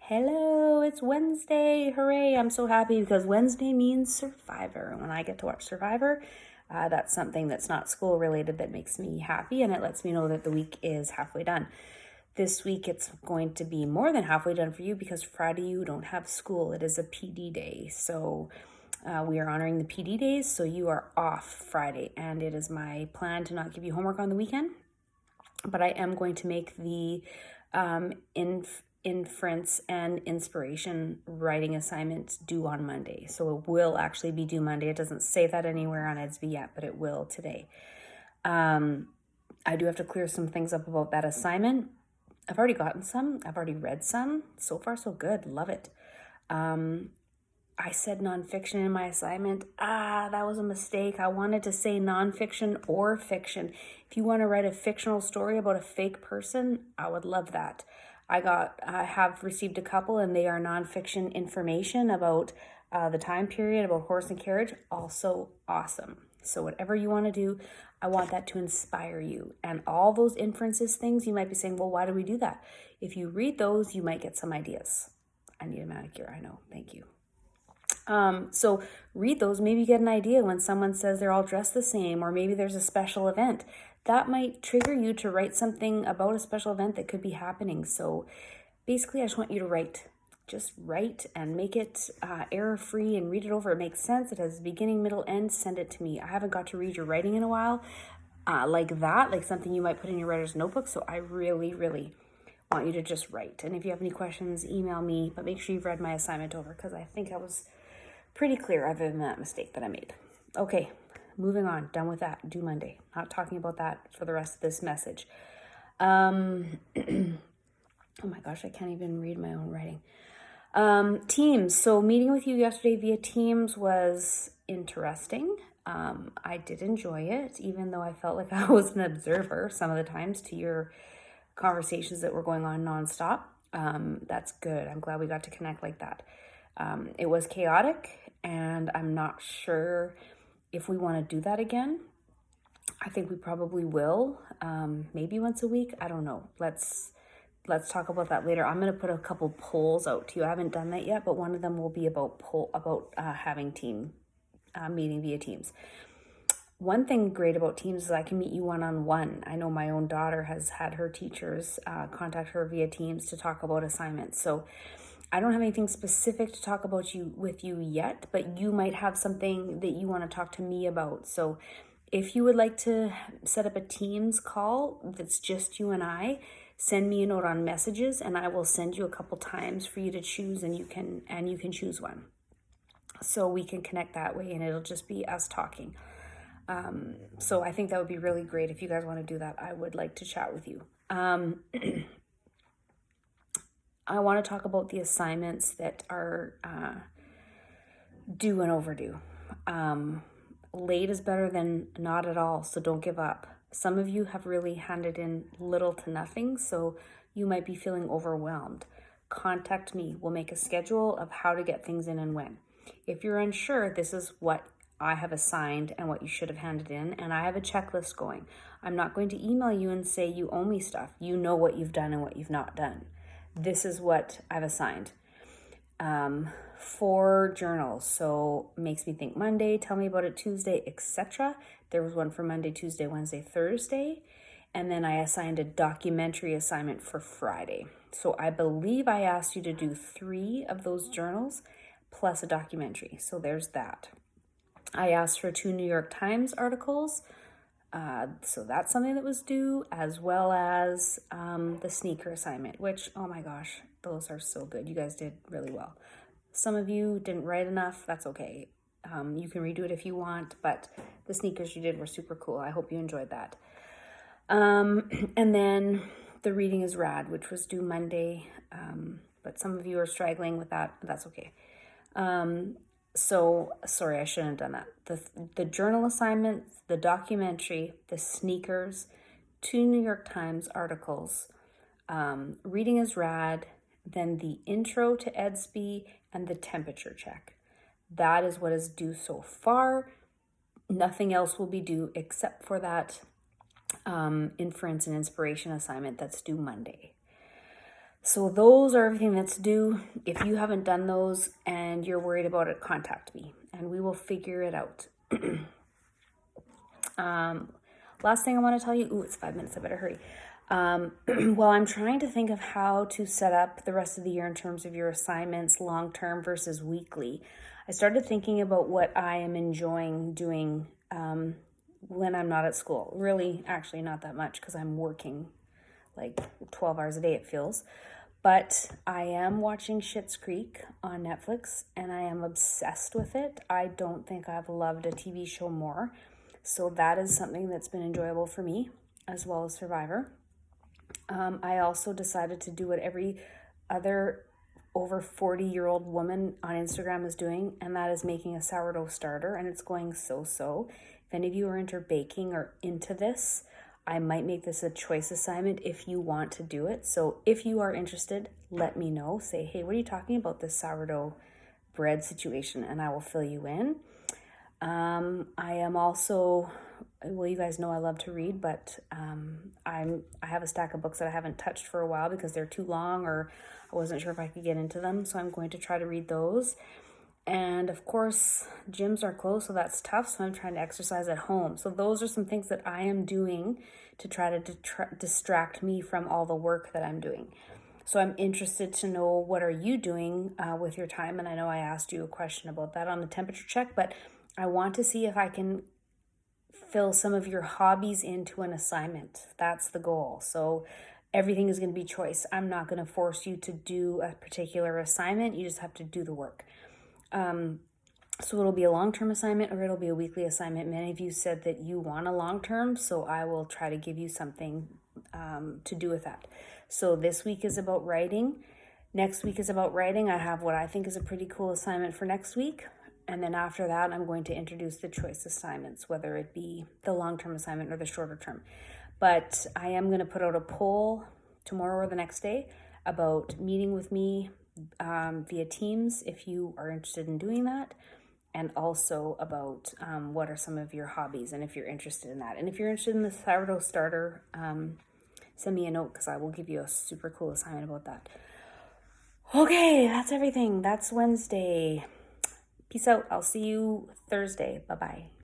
Hello, it's Wednesday. Hooray. I'm so happy because Wednesday means Survivor. And when I get to watch Survivor, that's something that's not school related that makes me happy, and it lets me know that the week is halfway done. This week it's going to be more than halfway done for you because Friday you don't have school. It is a PD day. So we are honoring the PD days. So you are off Friday, and it is my plan to not give you homework on the weekend. But I am going to make the inference and inspiration writing assignment due on Monday. So it will actually be due Monday. It doesn't say that anywhere on EDSB yet, but it will today. I do have to clear some things up about that assignment. I've already gotten some. I've already read some. So far, so good. Love it. I said nonfiction in my assignment. That was a mistake. I wanted to say nonfiction or fiction. If you want to write a fictional story about a fake person, I would love that. I have received a couple, and they are nonfiction information about the time period, about horse and carriage. Also awesome. So whatever you want to do, I want that to inspire you. And all those inferences things, you might be saying, well, why do we do that? If you read those, you might get some ideas. I need a manicure. I know. Thank you. So read those, maybe get an idea when someone says they're all dressed the same, or maybe there's a special event. That might trigger you to write something about a special event that could be happening. So basically, I just want you to write. Just write and make it error-free and read it over. It makes sense. It has beginning, middle, end. Send it to me. I haven't got to read your writing in a while like that, like something you might put in your writer's notebook. So I really, really want you to just write. And if you have any questions, email me. But make sure you've read my assignment over because I think I was pretty clear other than that mistake that I made. Okay, moving on. Done with that. Due Monday. Not talking about that for the rest of this message. Oh my gosh, I can't even read my own writing. Teams. So meeting with you yesterday via Teams was interesting. I did enjoy it, even though I felt like I was an observer some of the times to your conversations that were going on nonstop. That's good. I'm glad we got to connect like that. It was chaotic, and I'm not sure if we want to do that again. I think we probably will, maybe once a week. I don't know. Let's talk about that later. I'm going to put a couple polls out to you. I haven't done that yet, but one of them will be about having team meeting via Teams. One thing great about Teams is I can meet you one-on-one. I know my own daughter has had her teachers contact her via Teams to talk about assignments. So I don't have anything specific to talk about with you yet, but you might have something that you want to talk to me about. So if you would like to set up a Teams call that's just you and I, send me a note on messages and I will send you a couple times for you to choose, and you can choose one. So we can connect that way and it'll just be us talking. So I think that would be really great. If you guys want to do that, I would like to chat with you. I want to talk about the assignments that are due and overdue. Late is better than not at all, so don't give up. Some of you have really handed in little to nothing, so you might be feeling overwhelmed. Contact me. We'll make a schedule of how to get things in and when. If you're unsure, this is what I have assigned and what you should have handed in, and I have a checklist going. I'm not going to email you and say you owe me stuff. You know what you've done and what you've not done. This is what I've assigned. 4 journals. So makes me think Monday, tell me about it Tuesday, etc. There was one for Monday, Tuesday, Wednesday, Thursday. And then I assigned a documentary assignment for Friday. So I believe I asked you to do 3 of those journals plus a documentary. So there's that. I asked for 2 New York Times articles. So that's something that was due, as well as the sneaker assignment, which, oh my gosh, those are so good. You guys did really well. Some of you didn't write enough. That's okay. You can redo it if you want, but the sneakers you did were super cool. I hope you enjoyed that. And then the reading is rad, which was due Monday, but some of you are struggling with that. That's okay. So sorry, I shouldn't have done that. The journal assignments, the documentary, the sneakers, 2 New York Times articles, reading is rad, then the intro to EDSB and the temperature check. That is what is due so far. Nothing else will be due except for that inference and inspiration assignment that's due Monday. So those are everything that's due. If you haven't done those and you're worried about it, contact me and we will figure it out. Last thing I want to tell you, it's 5 minutes, I better hurry. Well, I'm trying to think of how to set up the rest of the year in terms of your assignments, long-term versus weekly. I started thinking about what I am enjoying doing when I'm not at school. Really, actually not that much because I'm working like 12 hours a day, it feels. But I am watching Schitt's Creek on Netflix and I am obsessed with it. I don't think I've loved a TV show more. So that is something that's been enjoyable for me, as well as Survivor. I also decided to do what every other over 40-year-old woman on Instagram is doing, and that is making a sourdough starter, and it's going so-so. If any of you are into baking or into this, I might make this a choice assignment if you want to do it. So if you are interested, let me know. Say, hey, what are you talking about, this sourdough bread situation? And I will fill you in. I am also, well, you guys know I love to read, but I have a stack of books that I haven't touched for a while because they're too long or I wasn't sure if I could get into them. So I'm going to try to read those. And of course, gyms are closed, so that's tough. So I'm trying to exercise at home. So those are some things that I am doing to try to distract me from all the work that I'm doing. So I'm interested to know, what are you doing with your time? And I know I asked you a question about that on the temperature check, but I want to see if I can fill some of your hobbies into an assignment. That's the goal. So everything is going to be choice. I'm not going to force you to do a particular assignment. You just have to do the work. So it'll be a long-term assignment or it'll be a weekly assignment. Many of you said that you want a long-term, so I will try to give you something to do with that. So this week is about writing. Next week is about writing. I have what I think is a pretty cool assignment for next week. And then after that, I'm going to introduce the choice assignments, whether it be the long-term assignment or the shorter term. But I am going to put out a poll tomorrow or the next day about meeting with me via Teams if you are interested in doing that, and also about what are some of your hobbies and if you're interested in that. And if you're interested in the sourdough starter, send me a note because I will give you a super cool assignment about that. Okay, that's everything. That's Wednesday. Peace out. I'll see you Thursday. Bye-bye.